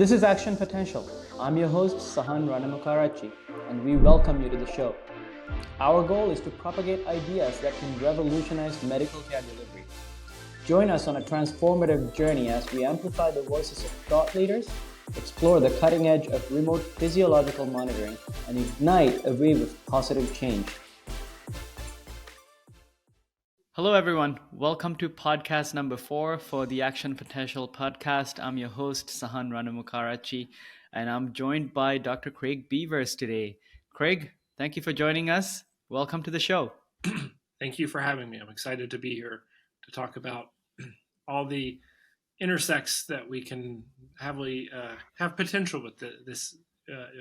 This is Action Potential. I'm your host, Sahan Ranamukarachi, and we welcome you to the show. Our goal is to propagate ideas that can revolutionize medical care delivery. Join us on a transformative journey as we amplify the voices of thought leaders, explore the cutting edge of remote physiological monitoring, and ignite a wave of positive change. Hello, everyone. Welcome to podcast number 4 for the Action Potential podcast. I'm your host, Sahan Ranamukarachi, and I'm joined by Dr. Craig Beavers today. Craig, thank you for joining us. Welcome to the show. Thank you for having me. I'm excited to be here to talk about all the intersects that we can have potential with this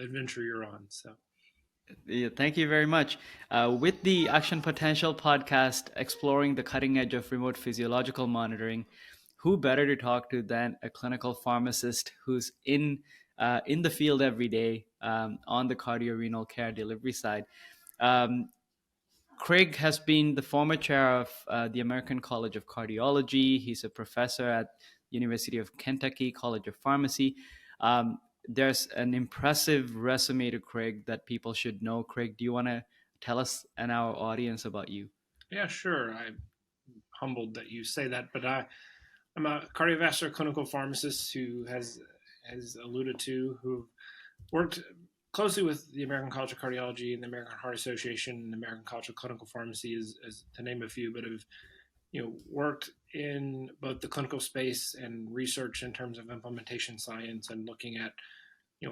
adventure you're on. So. Yeah, thank you very much. With the Action Potential podcast, exploring the cutting edge of remote physiological monitoring, who better to talk to than a clinical pharmacist who's in the field every day on the cardio-renal care delivery side. Craig has been the former chair of the American College of Cardiology. He's a professor at University of Kentucky College of Pharmacy. There's an impressive resume to Craig that people should know. Craig, do you want to tell us and our audience about you? Yeah, sure. I'm humbled that you say that, but I'm a cardiovascular clinical pharmacist who has alluded to, who worked closely with the American College of Cardiology and the American Heart Association and the American College of Clinical Pharmacy, as to name a few, but have worked in both the clinical space and research in terms of implementation science and looking at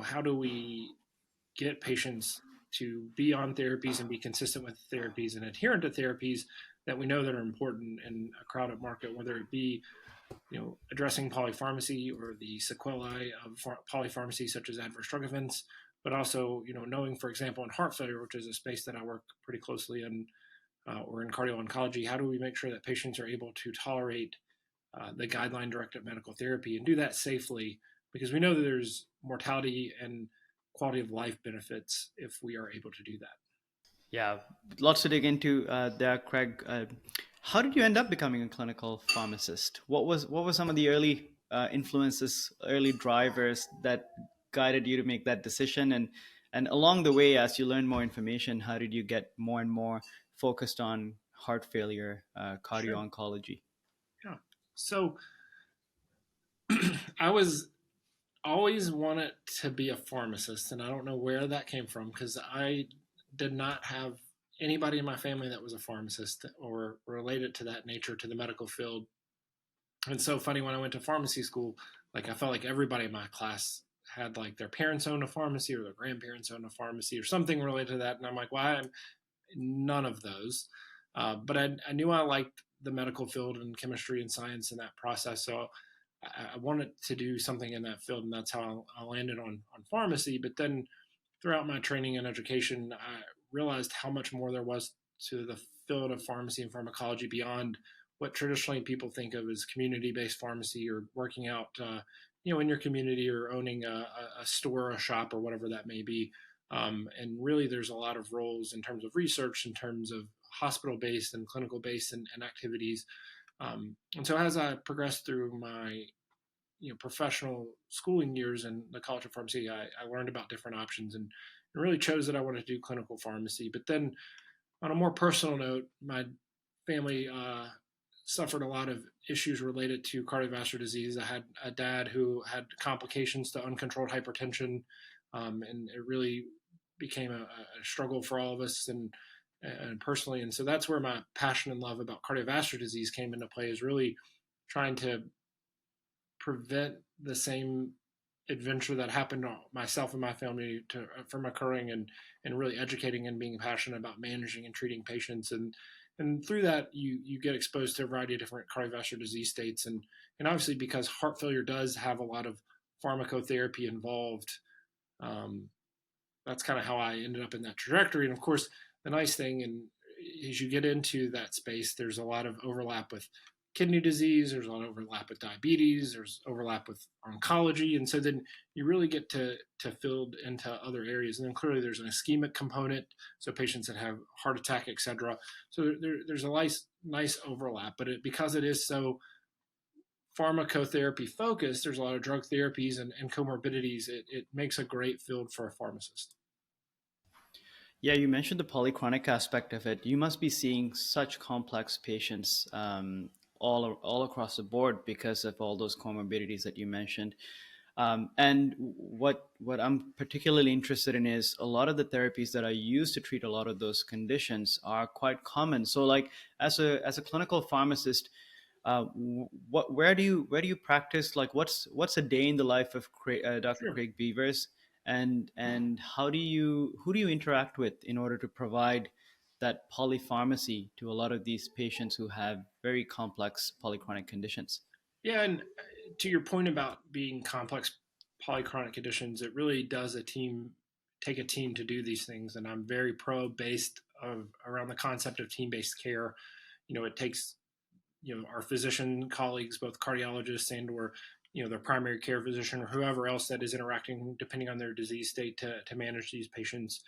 how do we get patients to be on therapies and be consistent with therapies and adherent to therapies that we know that are important in a crowded market, whether it be addressing polypharmacy or the sequelae of polypharmacy, such as adverse drug events, but also knowing, for example, in heart failure, which is a space that I work pretty closely in, or in cardio-oncology, how do we make sure that patients are able to tolerate the guideline-directed medical therapy and do that safely? Because we know that there's mortality and quality of life benefits if we are able to do that. Yeah, lots to dig into there, Craig. How did you end up becoming a clinical pharmacist? What were some of the early influences, early drivers that guided you to make that decision? And along the way, as you learned more information, how did you get more and more focused on heart failure, cardio-oncology? Sure. Yeah. So I was always wanted to be a pharmacist, and I don't know where that came from because I did not have anybody in my family that was a pharmacist or related to that nature to the medical field. And so funny, when I went to pharmacy school, like I felt like everybody in my class had like their parents owned a pharmacy or their grandparents owned a pharmacy or something related to that. And I'm like, why? I'm none of those. But I knew I liked the medical field and chemistry and science and that process. So I wanted to do something in that field, and that's how I landed on pharmacy. But then throughout my training and education, I realized how much more there was to the field of pharmacy and pharmacology beyond what traditionally people think of as community-based pharmacy or working out, in your community or owning a store, a shop, or whatever that may be. And really, there's a lot of roles in terms of research, in terms of hospital-based and clinical-based and activities. And so as I progressed through my professional schooling years in the College of Pharmacy, I learned about different options and really chose that I wanted to do clinical pharmacy. But then on a more personal note, my family suffered a lot of issues related to cardiovascular disease. I had a dad who had complications to uncontrolled hypertension, and it really became a struggle for all of us and personally. And so that's where my passion and love about cardiovascular disease came into play, is really trying to prevent the same adventure that happened to myself and my family from occurring, and really educating and being passionate about managing and treating patients. And through that, you get exposed to a variety of different cardiovascular disease states. And obviously, because heart failure does have a lot of pharmacotherapy involved, that's kind of how I ended up in that trajectory. And of course, the nice thing, and as you get into that space, there's a lot of overlap with kidney disease, there's a lot of overlap with diabetes, there's overlap with oncology. And so then you really get to field into other areas. And then clearly there's an ischemic component, so patients that have heart attack, et cetera. So there's a nice overlap, but because it is so pharmacotherapy focused, there's a lot of drug therapies and comorbidities. It makes a great field for a pharmacist. Yeah, you mentioned the polychronic aspect of it. You must be seeing such complex patients all across the board because of all those comorbidities that you mentioned. And what I'm particularly interested in is a lot of the therapies that are used to treat a lot of those conditions are quite common. So, like as a clinical pharmacist, where do you practice? Like, what's a day in the life of Dr. Sure. Craig Beavers, and who do you interact with in order to provide that polypharmacy to a lot of these patients who have very complex polychronic conditions? Yeah, and to your point about being complex polychronic conditions, it really does take a team to do these things, and I'm very pro based of around the concept of team based care. It takes our physician colleagues, both cardiologists and or their primary care physician or whoever else that is interacting depending on their disease state to manage these patients.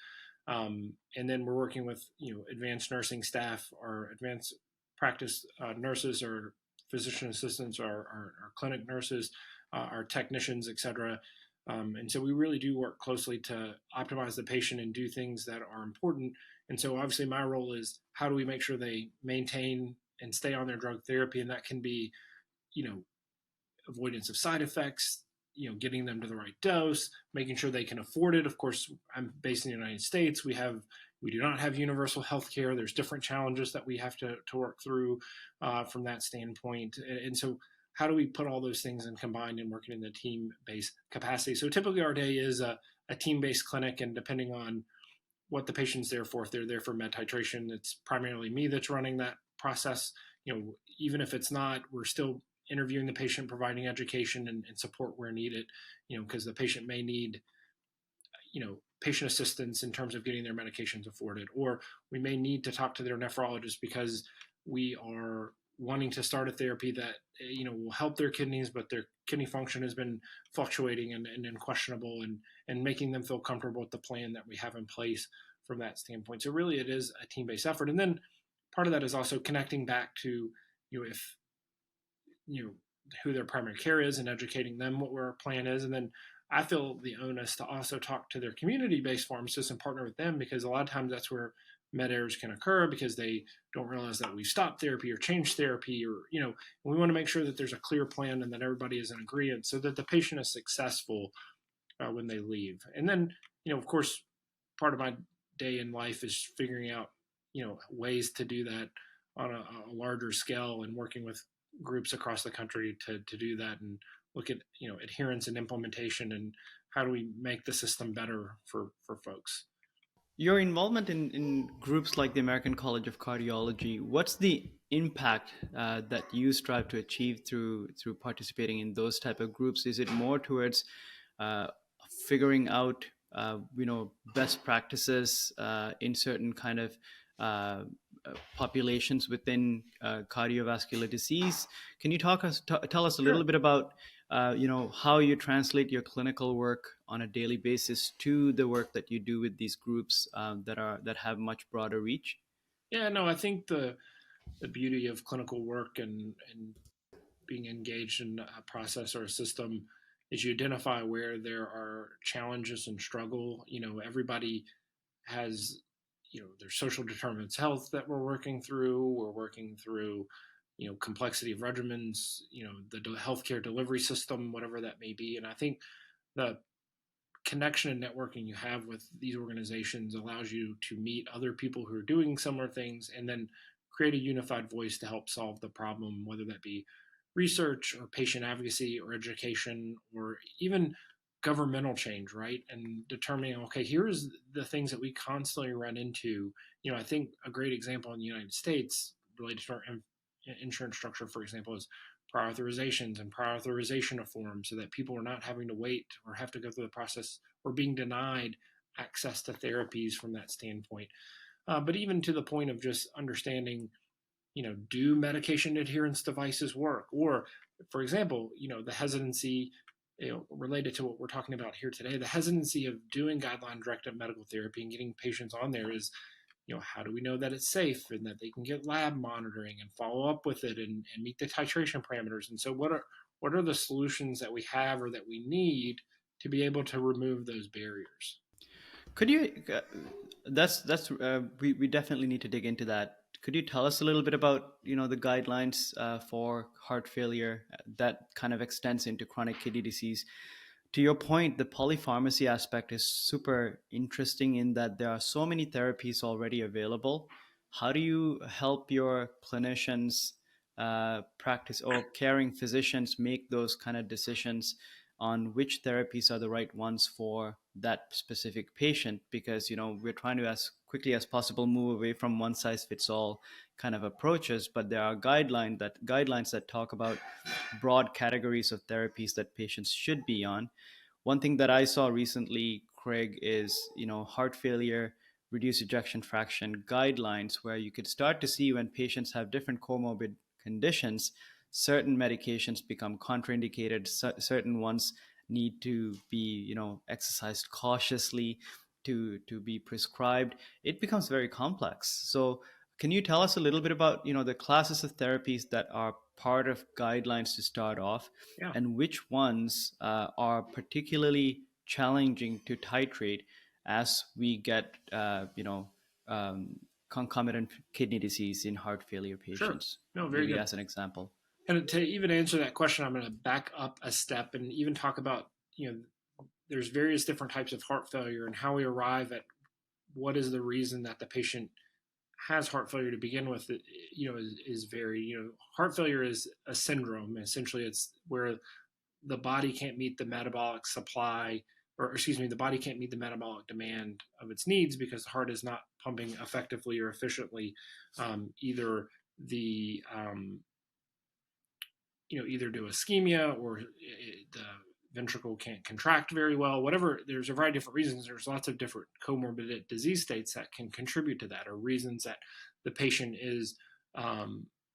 And then we're working with advanced nursing staff or advanced practice nurses or physician assistants or our clinic nurses, our technicians, etc. And so we really do work closely to optimize the patient and do things that are important. And so obviously my role is how do we make sure they maintain and stay on their drug therapy, and that can be you know avoidance of side effects, getting them to the right dose, making sure they can afford it. Of course, I'm based in the United States. We do not have universal health care. There's different challenges that we have to work through from that standpoint. And so how do we put all those things and combine and working in the team-based capacity? So typically our day is a team-based clinic, and depending on what the patient's there for, if they're there for med titration, it's primarily me that's running that process. Even if it's not, we're still interviewing the patient, providing education and support where needed, because the patient may need, patient assistance in terms of getting their medications afforded, or we may need to talk to their nephrologist because we are wanting to start a therapy that, will help their kidneys, but their kidney function has been fluctuating and questionable, and making them feel comfortable with the plan that we have in place from that standpoint. So really it is a team-based effort. And then part of that is also connecting back to, if who their primary care is and educating them what our plan is. And then I feel the onus to also talk to their community-based pharmacists and partner with them, because a lot of times that's where med errors can occur because they don't realize that we've stopped therapy or changed therapy, or we want to make sure that there's a clear plan and that everybody is in agreement so that the patient is successful when they leave. And then of course, part of my day in life is figuring out ways to do that on a larger scale, and working with groups across the country to do that, and look at adherence and implementation, and how do we make the system better for folks. Your involvement in groups like the American College of Cardiology, what's the impact that you strive to achieve through participating in those type of groups? Is it more towards uh, figuring out best practices in certain kind of uh, populations within cardiovascular disease? Can you tell us a little Sure. bit about how you translate your clinical work on a daily basis to the work that you do with these groups that have much broader reach? Yeah, no, I think the beauty of clinical work and being engaged in a process or a system is you identify where there are challenges and struggle. Everybody has their social determinants of health that we're working through. We're working through complexity of regimens, the healthcare delivery system, whatever that may be. And I think the connection and networking you have with these organizations allows you to meet other people who are doing similar things, and then create a unified voice to help solve the problem, whether that be research or patient advocacy or education or even governmental change, right? And determining, okay, here's the things that we constantly run into. I think a great example in the United States related to our insurance structure, for example, is prior authorizations and prior authorization of forms, so that people are not having to wait or have to go through the process or being denied access to therapies from that standpoint. But even to the point of just understanding, do medication adherence devices work? Or, for example, the hesitancy, related to what we're talking about here today, the hesitancy of doing guideline directed medical therapy and getting patients on there is, how do we know that it's safe and that they can get lab monitoring and follow up with it and meet the titration parameters? And so what what are the solutions that we have or that we need to be able to remove those barriers. Could you? We definitely need to dig into that. Could you tell us a little bit about the guidelines for heart failure that kind of extends into chronic kidney disease? To your point, the polypharmacy aspect is super interesting in that there are so many therapies already available. How do you help your clinicians practice or caring physicians make those kind of decisions on which therapies are the right ones for that specific patient? Because we're trying to as quickly as possible move away from one size fits all kind of approaches, but there are guidelines that talk about broad categories of therapies that patients should be on. One thing that I saw recently, Craig, is heart failure reduced ejection fraction guidelines, where you could start to see when patients have different comorbid conditions, certain medications become contraindicated, certain ones need to be exercised cautiously to be prescribed. It becomes very complex. So can you tell us a little bit about the classes of therapies that are part of guidelines to start off, Yeah. and which ones are particularly challenging to titrate as we get concomitant kidney disease in heart failure patients? Sure. No, very Maybe good. as an example. And to even answer that question, I'm going to back up a step and even talk about, there's various different types of heart failure, and how we arrive at what is the reason that the patient has heart failure to begin with, is very, heart failure is a syndrome. Essentially, it's where the body can't meet the metabolic supply, or excuse me, the body can't meet the metabolic demand of its needs because the heart is not pumping effectively or efficiently. Either the either due ischemia, or the ventricle can't contract very well, whatever. There's a variety of different reasons. There's lots of different comorbid disease states that can contribute to that, or reasons that the patient is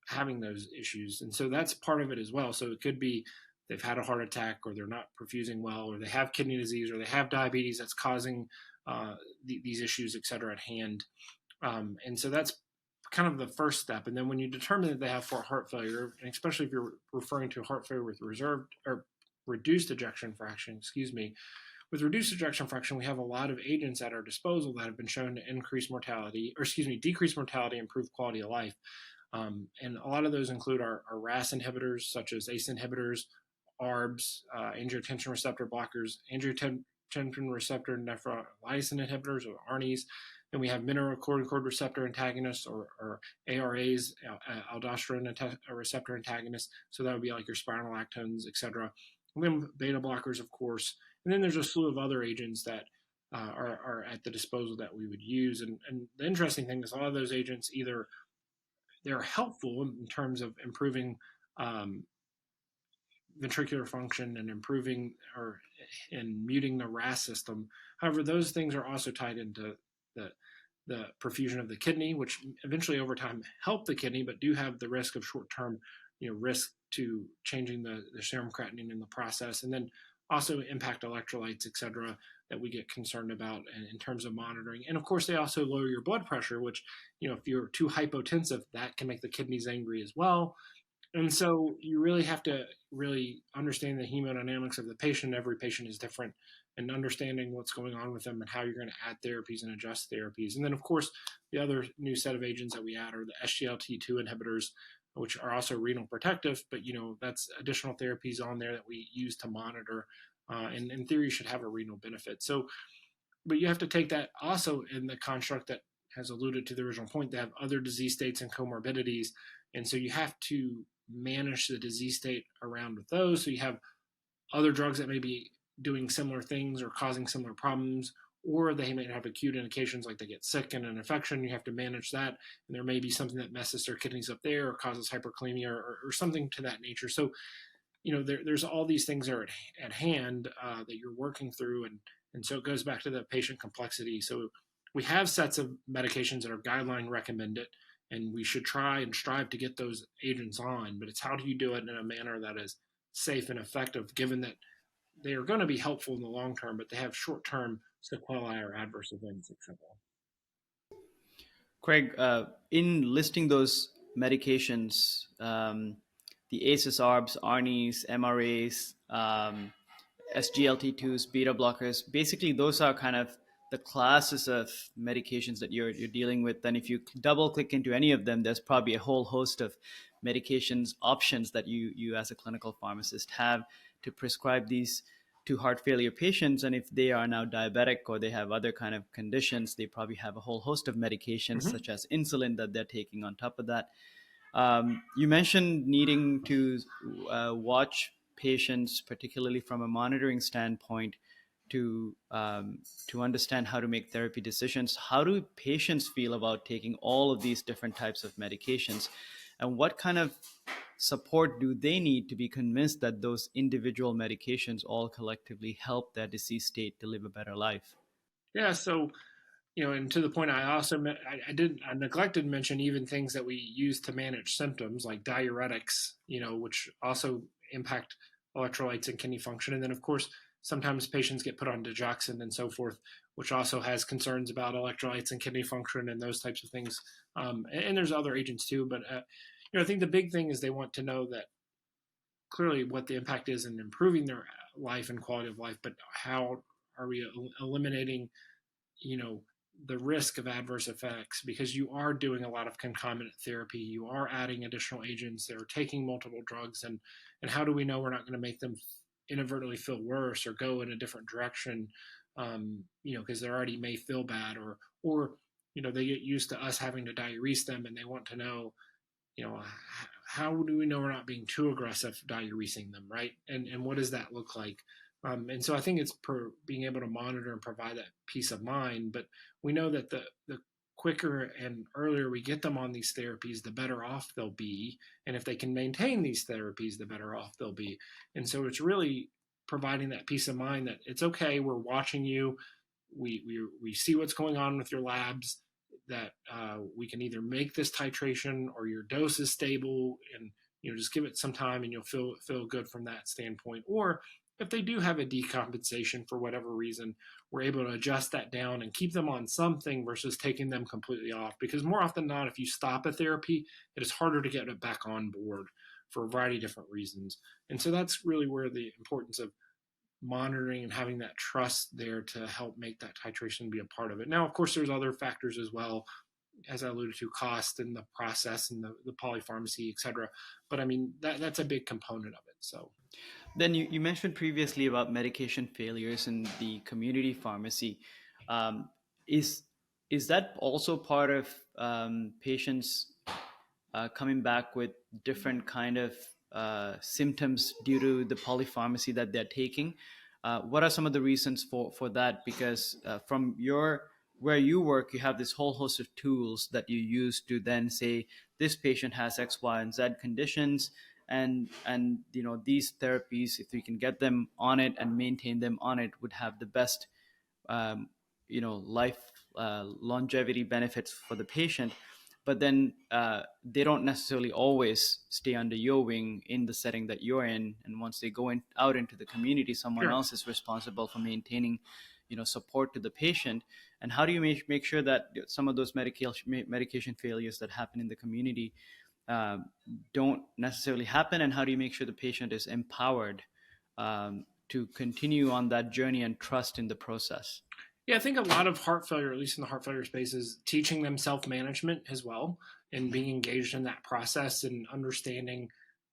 having those issues. And so that's part of it as well. So it could be they've had a heart attack, or they're not perfusing well, or they have kidney disease, or they have diabetes that's causing these issues, et cetera, at hand. And so that's kind of the first step. And then when you determine that they have heart failure, and especially if you're referring to heart failure with reserved or reduced ejection fraction, with reduced ejection fraction, we have a lot of agents at our disposal that have been shown to decrease mortality, improve quality of life. And a lot of those include our RAS inhibitors, such as ACE inhibitors, ARBs, angiotensin receptor blockers, angiotensin receptor neprilysin inhibitors, or ARNIs. Then we have mineralocorticoid receptor antagonists, or ARAs, aldosterone receptor antagonists. So that would be like your spironolactones, et cetera. And then beta blockers, of course. And then there's a slew of other agents that are at the disposal that we would use. And the interesting thing is a lot of those agents, either they're helpful in terms of improving ventricular function and improving and muting the RAS system. However, those things are also tied into the perfusion of the kidney, which eventually over time help the kidney, but do have the risk of short-term risk to changing the serum creatinine in the process, and then also impact electrolytes, et cetera, that we get concerned about in terms of monitoring. And of course, they also lower your blood pressure, which, if you're too hypotensive, that can make the kidneys angry as well. And so you really have to really understand the hemodynamics of the patient. Every patient is different, and understanding what's going on with them and how you're going to add therapies and adjust therapies. And then, of course, the other new set of agents that we add are the SGLT2 inhibitors, which are also renal protective, but that's additional therapies on there that we use to monitor, and in theory should have a renal benefit. So, but you have to take that also in the construct that has alluded to the original point. They have other disease states and comorbidities, and so you have to manage the disease state around with those. So you have other drugs that may be doing similar things or causing similar problems, or they may have acute indications like they get sick and an infection. You have to manage that, and there may be something that messes their kidneys up there, or causes hyperkalemia, or something to that nature. So, there's all these things are at hand that you're working through, and so it goes back to the patient complexity. So we have sets of medications that are guideline recommended, and we should try and strive to get those agents on, but it's how do you do it in a manner that is safe and effective, given that they are going to be helpful in the long term, but they have short-term sequelae or adverse events, etc. Craig, in listing those medications, the ACEs, ARBs, ARNIs, MRAs, SGLT2s, beta blockers. Basically, those are kind of the classes of medications that you're dealing with. And if you double click into any of them, there's probably a whole host of medications options that you as a clinical pharmacist have to prescribe these to heart failure patients. And if they are now diabetic or they have other kind of conditions, they probably have a whole host of medications such as insulin that they're taking on top of that. You mentioned needing to watch patients, particularly from a monitoring standpoint, to understand how to make therapy decisions. How do patients feel about taking all of these different types of medications, and what kind of support do they need to be convinced that those individual medications all collectively help their disease state to live a better life? Yeah, so and to the point, I neglected to mention even things that we use to manage symptoms like diuretics, which also impact electrolytes and kidney function. And then, of course, sometimes patients get put on digoxin and so forth, which also has concerns about electrolytes and kidney function and those types of things. And there's other agents too, but I think the big thing is they want to know that clearly what the impact is in improving their life and quality of life, but how are we eliminating, the risk of adverse effects, because you are doing a lot of concomitant therapy, you are adding additional agents, they're taking multiple drugs, and how do we know we're not going to make them inadvertently feel worse or go in a different direction, because they already may feel bad, or they get used to us having to diurese them, and they want to know, how do we know we're not being too aggressive diuresing them, right? And what does that look like? And so I think it's being able to monitor and provide that peace of mind. But we know that the quicker and earlier we get them on these therapies, the better off they'll be. And if they can maintain these therapies, the better off they'll be. And so it's really providing that peace of mind that it's okay, we're watching you, we see what's going on with your labs, that we can either make this titration or your dose is stable, and just give it some time and you'll feel good from that standpoint. Or if they do have a decompensation for whatever reason, we're able to adjust that down and keep them on something versus taking them completely off. Because more often than not, if you stop a therapy, it is harder to get it back on board for a variety of different reasons. And so that's really where the importance of monitoring and having that trust there to help make that titration be a part of it. Now, of course, there's other factors as well, as I alluded to, cost and the process and the polypharmacy, et cetera. But I mean, that's a big component of it. So then you mentioned previously about medication failures in the community pharmacy. Um, is that also part of patients coming back with different kind of symptoms due to the polypharmacy that they're taking? What are some of the reasons for that? Because from where you work, you have this whole host of tools that you use to then say this patient has X, Y, and Z conditions, and these therapies, if we can get them on it and maintain them on it, would have the best life longevity benefits for the patient. But then they don't necessarily always stay under your wing in the setting that you're in. And once they go out into the community, someone else is responsible for maintaining, support to the patient. And how do you make sure that some of those medication failures that happen in the community don't necessarily happen? And how do you make sure the patient is empowered to continue on that journey and trust in the process? Yeah, I think a lot of heart failure, at least in the heart failure space, is teaching them self-management as well, and being engaged in that process and understanding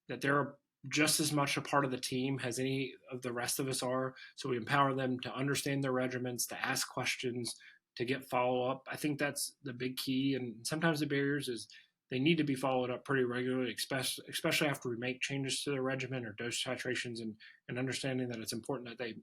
that they're just as much a part of the team as any of the rest of us are. So we empower them to understand their regimens, to ask questions, to get follow-up. I think that's the big key. And sometimes the barriers is they need to be followed up pretty regularly, especially after we make changes to their regimen or dose titrations, and understanding that it's important that they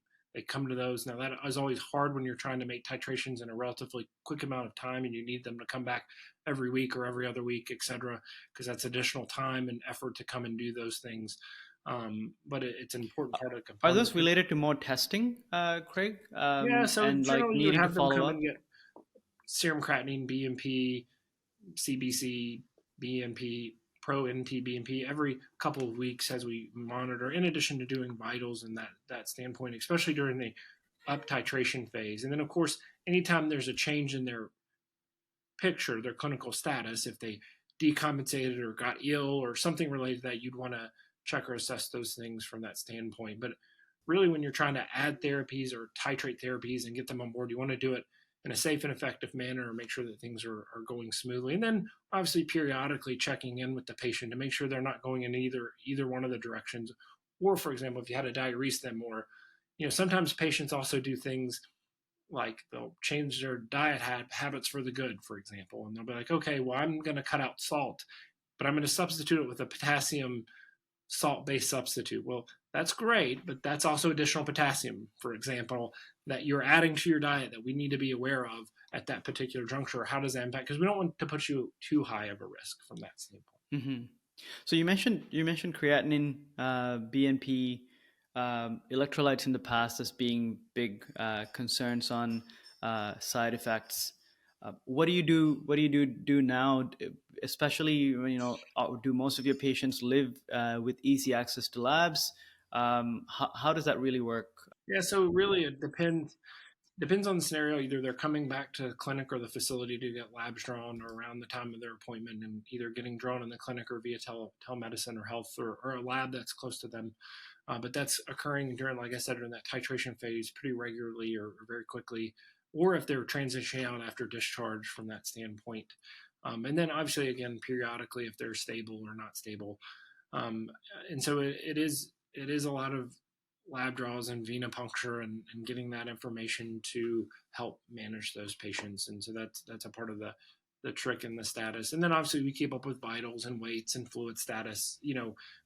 come to those. Now, that is always hard when you're trying to make titrations in a relatively quick amount of time and you need them to come back every week or every other week, et cetera, because that's additional time and effort to come and do those things. But it's an important part of the component. Are those related to more testing, Craig? Yeah, so and generally you would have them come up? and get serum creatinine, BNP, CBC, BNP, pro-NT, BNP every couple of weeks as we monitor, in addition to doing vitals and that standpoint, especially during the up titration phase. And then, of course, anytime there's a change in their clinical status, if they decompensated or got ill or something related to that, you'd want to check or assess those things from that standpoint. But really, when you're trying to add therapies or titrate therapies and get them on board, you want to do it in a safe and effective manner, make sure that things are going smoothly. And then obviously periodically checking in with the patient to make sure they're not going in either one of the directions. Or for example, if you had to diurese them, or, sometimes patients also do things like they'll change their diet habits for the good, for example. And they'll be like, okay, well, I'm going to cut out salt, but I'm going to substitute it with a potassium salt-based substitute. Well, that's great, but that's also additional potassium, for example, that you're adding to your diet that we need to be aware of at that particular juncture. How does that impact? Because we don't want to put you too high of a risk from that standpoint. Mm-hmm. So you mentioned creatinine, BNP, electrolytes in the past as being big concerns on side effects. What do you do now? Especially, do most of your patients live with easy access to labs? How does that really work? Yeah, so really it depends on the scenario. Either they're coming back to the clinic or the facility to get labs drawn or around the time of their appointment, and either getting drawn in the clinic or via telemedicine or health or a lab that's close to them. But that's occurring during, like I said, during that titration phase pretty regularly or very quickly, or if they're transitioning out after discharge from that standpoint. And then obviously, again, periodically if they're stable or not stable. And so it is a lot of lab draws and venipuncture and getting that information to help manage those patients. And so that's a part of the trick and the status. And then obviously we keep up with vitals and weights and fluid status,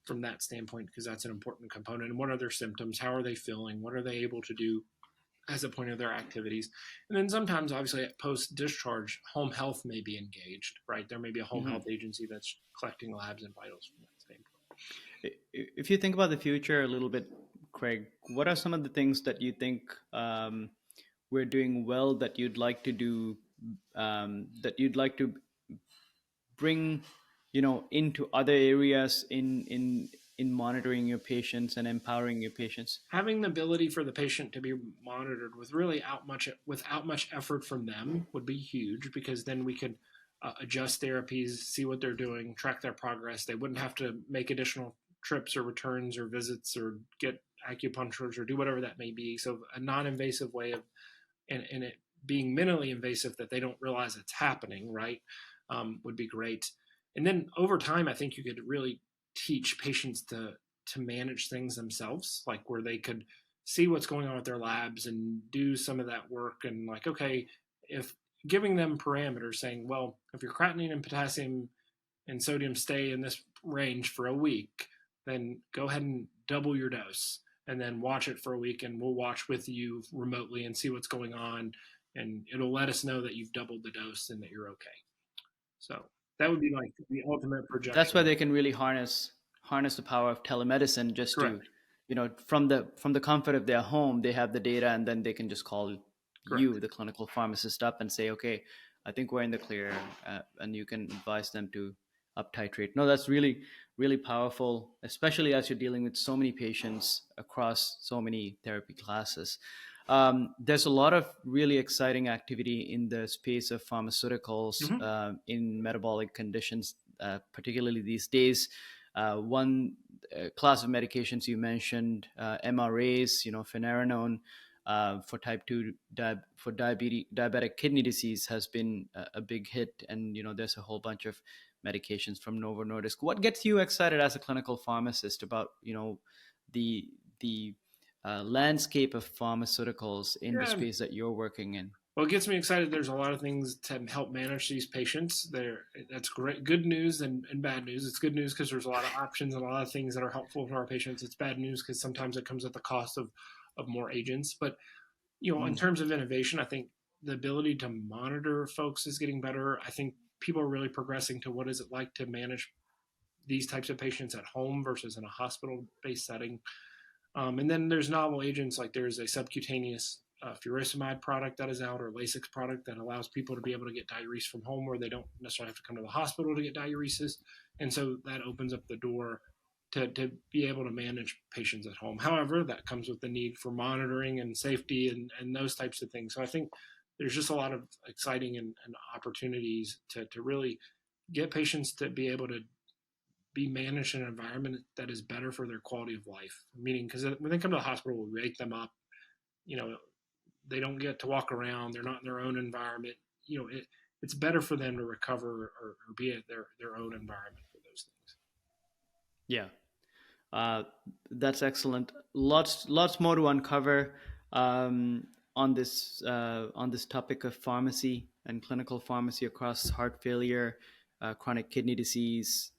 from that standpoint, because that's an important component. And what are their symptoms? How are they feeling? What are they able to do as a point of their activities? And then sometimes obviously at post-discharge, home health may be engaged, right? There may be a home health agency that's collecting labs and vitals from that standpoint. If you think about the future a little bit, Craig, what are some of the things that you think we're doing well that you'd like to do, that you'd like to bring, into other areas in monitoring your patients and empowering your patients? Having the ability for the patient to be monitored without much effort from them would be huge, because then we could adjust therapies, see what they're doing, track their progress. They wouldn't have to make additional trips or returns or visits or get acupunctures or do whatever that may be. So a non-invasive way of, and it being minimally invasive that they don't realize it's happening, right, would be great. And then over time, I think you could really teach patients to manage things themselves, like where they could see what's going on with their labs and do some of that work. And like, okay, if giving them parameters saying, well, if your creatinine and potassium and sodium stay in this range for a week, then go ahead and double your dose and then watch it for a week, and we'll watch with you remotely and see what's going on. And it'll let us know that you've doubled the dose and that you're okay. So that would be like the ultimate projection. That's where they can really harness the power of telemedicine, just Correct. to, from the comfort of their home, they have the data, and then they can just call Correct. you, the clinical pharmacist, up and say, okay, I think we're in the clear, and you can advise them to up titrate. No, that's really, really powerful, especially as you're dealing with so many patients across so many therapy classes. There's a lot of really exciting activity in the space of pharmaceuticals in metabolic conditions, particularly these days. One class of medications you mentioned, MRAs, finerenone, for type 2 diabetic kidney disease has been a big hit. And, there's a whole bunch of medications from Novo Nordisk. What gets you excited as a clinical pharmacist about, the landscape of pharmaceuticals in the space that you're working in? Well, it gets me excited. There's a lot of things to help manage these patients. That's great, good news and bad news. It's good news because there's a lot of options and a lot of things that are helpful for our patients. It's bad news because sometimes it comes at the cost of more agents. But, in terms of innovation, I think the ability to monitor folks is getting better. I think people are really progressing to what is it like to manage these types of patients at home versus in a hospital-based setting. And then there's novel agents, like there's a subcutaneous furosemide product that is out, or Lasix product that allows people to be able to get diuresis from home where they don't necessarily have to come to the hospital to get diuresis. And so that opens up the door to be able to manage patients at home. However, that comes with the need for monitoring and safety and those types of things. So I think there's just a lot of exciting and opportunities to really get patients to be able to be managed in an environment that is better for their quality of life. Meaning, because when they come to the hospital, we wake them up. You know, they don't get to walk around. They're not in their own environment. It's better for them to recover or be at their own environment for those things. Yeah. That's excellent. Lots more to uncover on this topic of pharmacy and clinical pharmacy across heart failure, chronic kidney disease,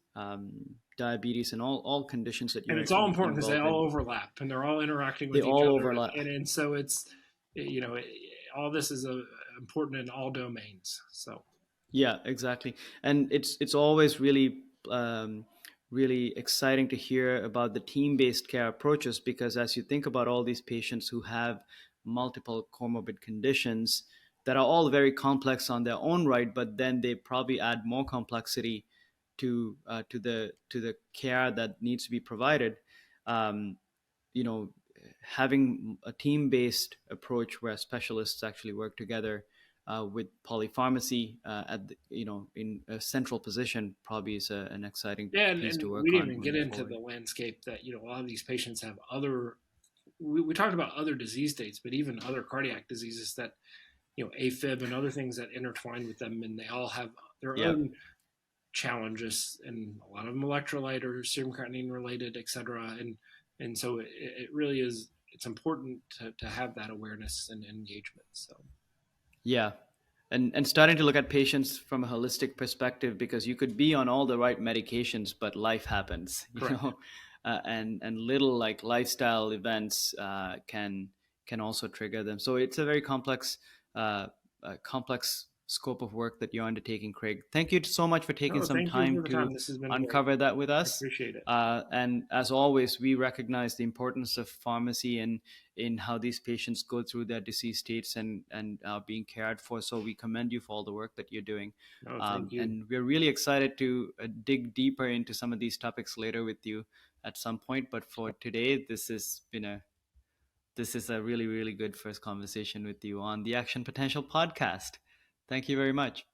diabetes, and all conditions that And you're it's all important because they involved all in. overlap and they're all interacting They with each all other, overlap. and so it's all this is important in all domains. So Yeah, exactly. And it's always really exciting to hear about the team-based care approaches, because as you think about all these patients who have multiple comorbid conditions that are all very complex on their own right, but then they probably add more complexity to the care that needs to be provided. Um, you know, having a team-based approach where specialists actually work together with polypharmacy in a central position probably is an exciting yeah, piece and to we work didn't on even get moving into forward. the landscape that a lot of these patients have other. We talked about other disease states, but even other cardiac diseases that AFib and other things that intertwine with them, and they all have their Yeah, own challenges, and a lot of them electrolyte or serum creatinine related, etc. And so it really is. It's important to have that awareness and engagement. So yeah. And starting to look at patients from a holistic perspective, because you could be on all the right medications but life happens, correct. and little like lifestyle events can also trigger them. So it's a very complex scope of work that you're undertaking, Craig. Thank you so much for taking No, some thank you time for the to time. This has been great. uncover that with I us. appreciate it. And as always, we recognize the importance of pharmacy and in how these patients go through their disease states and being cared for. So we commend you for all the work that you're doing. No, thank you. And we're really excited to dig deeper into some of these topics later with you at some point. But for today, this is a really, really good first conversation with you on the Action Potential podcast. Thank you very much.